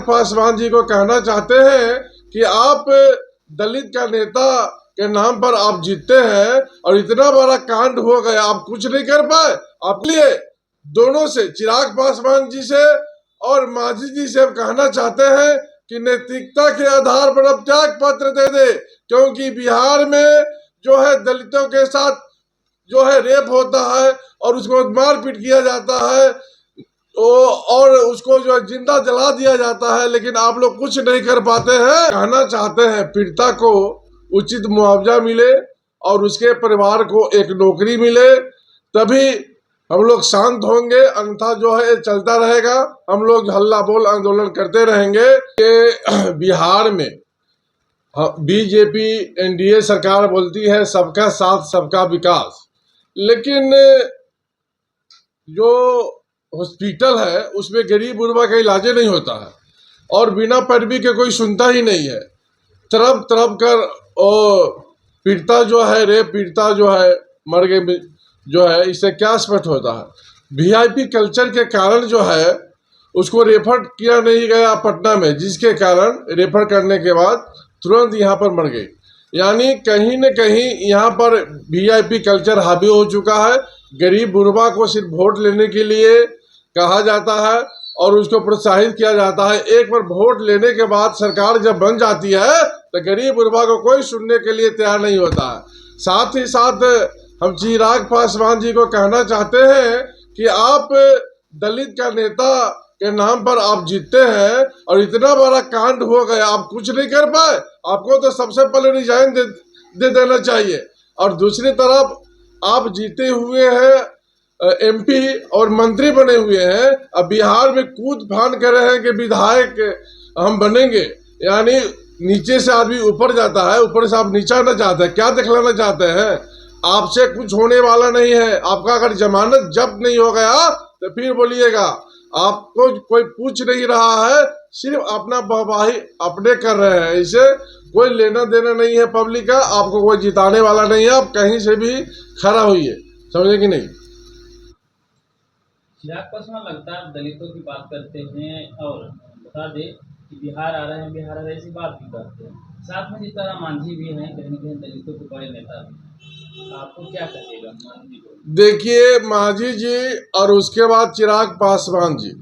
पासवान जी को कहना चाहते हैं कि आप दलित का नेता के नाम पर आप जीतते हैं और इतना बड़ा कांड हो गया, आप कुछ नहीं कर पाए। आप लिए दोनों से, चिराग पासवान जी से और मांझी जी से हम कहना चाहते हैं कि नैतिकता के आधार पर अब त्याग पत्र दे दे, क्योंकि बिहार में जो है दलितों के साथ जो है रेप होता है और उसको मारपीट किया जाता है और उसको जो है जिंदा जला दिया जाता है, लेकिन आप लोग कुछ नहीं कर पाते हैं। कहना चाहते हैं पीड़िता को उचित मुआवजा मिले और उसके परिवार को एक नौकरी मिले, तभी हम लोग शांत होंगे, अन्यथा जो है चलता रहेगा। हम लोग हल्ला बोल आंदोलन करते रहेंगे कि बिहार में बीजेपी एनडीए सरकार बोलती है सबका साथ सबका विकास, लेकिन जो हॉस्पिटल है उसमें गरीब गुरबा का इलाज नहीं होता है और बिना पैरवी के कोई सुनता ही नहीं है। तरफ तरफ कर और पीड़िता जो है, रेप पीड़िता जो है मर गए जो है, इससे क्या स्पष्ट होता है। वीआईपी कल्चर के कारण जो है उसको रेफर किया नहीं गया पटना में, जिसके कारण रेफर करने के बाद तुरंत यहाँ पर मर गई। यानी कहीं न कहीं यहाँ पर वीआईपी कल्चर हावी हो चुका है। गरीब गुरबा को सिर्फ वोट लेने के लिए कहा जाता है और उसको प्रोत्साहित किया जाता है। एक बार वोट लेने के बाद सरकार जब बन जाती है तो गरीब गुरबा को कोई सुनने के लिए तैयार नहीं होता है। साथ ही साथ हम चिराग पासवान जी को कहना चाहते हैं कि आप दलित का नेता के नाम पर आप जीतते हैं और इतना बड़ा कांड हो गया, आप कुछ नहीं कर पाए। आपको तो सबसे पहले रिजाइन दे देना चाहिए। और दूसरी तरफ आप जीते हुए हैं एमपी और मंत्री बने हुए हैं, अब बिहार में कूद फान कर रहे हैं कि विधायक हम बनेंगे। यानी नीचे से आदमी ऊपर जाता है, ऊपर से आप नीचा ना चाहते हैं। क्या दिखलाना चाहते हैं? आपसे कुछ होने वाला नहीं है। आपका अगर जमानत जब्त नहीं हो गया तो फिर बोलिएगा। आपको कोई पूछ नहीं रहा है, सिर्फ अपना वाहवाही अपने कर रहे हैं। इसे कोई लेना देना नहीं है पब्लिक का, आपको कोई जिताने वाला नहीं है। आप कहीं से भी खड़ा होइए, समझे कि नहीं। चिराग पासवान लगातार दलितों की बात करते हैं और बता दें कि बिहार आ रहे हैं, बिहार आ रहे हैं, ऐसी बात भी करते हैं। साथ में जिस तरह मांझी भी हैं, कहीं न कहीं दलितों के बड़े नेता भी। आपको क्या कहिएगा मांझी को? देखिए, मांझी जी और उसके बाद चिराग पासवान जी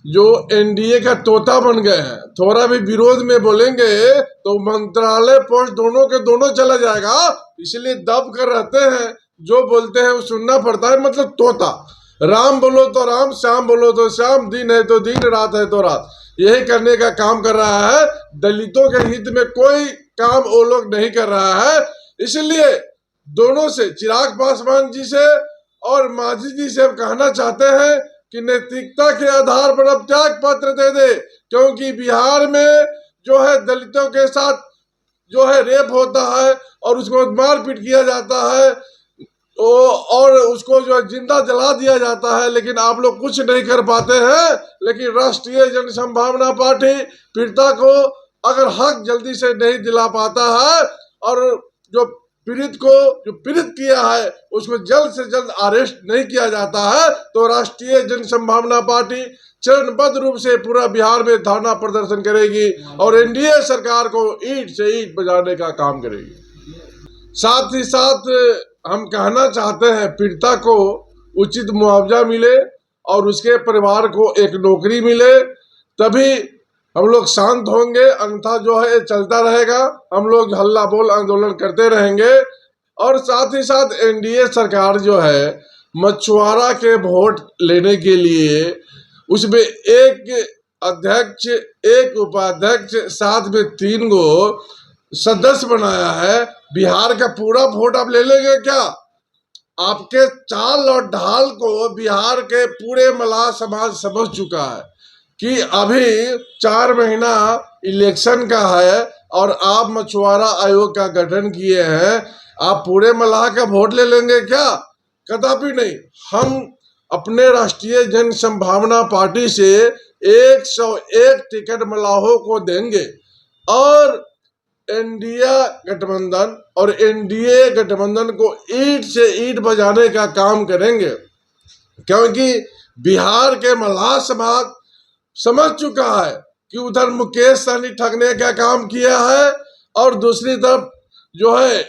जो एनडीए का तोता बन गए हैं, थोड़ा भी विरोध में बोलेंगे तो मंत्रालय पोस्ट दोनों के दोनों चला जाएगा। इसलिए दब कर रहते हैं, जो बोलते हैं वो सुनना पड़ता है। मतलब तोता, राम बोलो तो राम, श्याम बोलो तो श्याम, दिन है तो दिन, रात है तो रात, यही करने का काम कर रहा है। दलितों के हित में कोई काम वो लोग नहीं कर रहा है। इसलिए दोनों से, चिराग पासवान जी से और मांझी जी से हम कहना चाहते हैं कि नैतिकता के आधार पर अब त्याग पत्र दे दे, क्योंकि बिहार में जो है दलितों के साथ जो है रेप होता है और उसको मारपीट किया जाता है और उसको जो है जिंदा जला दिया जाता है, लेकिन आप लोग कुछ नहीं कर पाते हैं। लेकिन राष्ट्रीय जनसंभावना पार्टी पीड़िता को अगर हक जल्दी से नहीं दिला पाता है और जो पीड़ित को जो पीड़ित किया है उसको जल्द से जल्द अरेस्ट नहीं किया जाता है, तो राष्ट्रीय जनसंभावना पार्टी चरणबद्ध रूप से पूरा बिहार में धरना प्रदर्शन करेगी और एनडीए सरकार को ईंट से ईंट बजाने का काम करेगी। साथ ही साथ हम कहना चाहते हैं पीड़िता को उचित मुआवजा मिले और उसके परिवार को एक नौकरी मिले, तभी हम लोग शांत होंगे, अन्यथा जो है चलता रहेगा। हम लोग हल्ला बोल आंदोलन करते रहेंगे। और साथ ही साथ एनडीए सरकार जो है मछुआरा के वोट लेने के लिए उसमें एक अध्यक्ष, एक उपाध्यक्ष, साथ में 3 गो सदस्य बनाया है। बिहार का पूरा वोट आप ले लेंगे क्या? आपके चाल और ढाल को बिहार के पूरे मलाह समाज समझ चुका है कि अभी 4 महीना इलेक्शन का है और आप मछुआरा आयोग का गठन किए हैं। आप पूरे मलाह का वोट ले लेंगे क्या? कदापि नहीं। हम अपने राष्ट्रीय जनसंभावना पार्टी से 101 टिकट मलाहों को देंगे और इंडिया गठबंधन और एनडीए गठबंधन को ईंट से ईंट बजाने का काम करेंगे, क्योंकि बिहार के मलाह समाज समझ चुका है कि उधर मुकेश सहनी ठगने का काम किया है और दूसरी तरफ जो है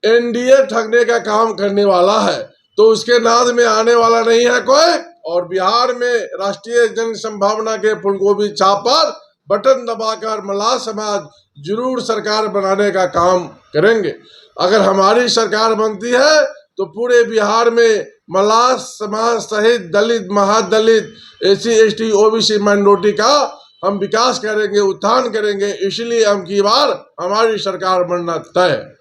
एनडीए ठगने का काम करने वाला है, तो उसके नाद में आने वाला नहीं है कोई। और बिहार में राष्ट्रीय जन संभावना के फूलगोभी छाप पर बटन दबाकर मल्लाह समाज जरूर सरकार बनाने का काम करेंगे। अगर हमारी सरकार बनती है तो पूरे बिहार में मल्लाह समाज सहित दलित, महादलित, SC, ST, OBC माइनॉरिटी का हम विकास करेंगे, उत्थान करेंगे। इसलिए हम की बार हमारी सरकार बनना तय है।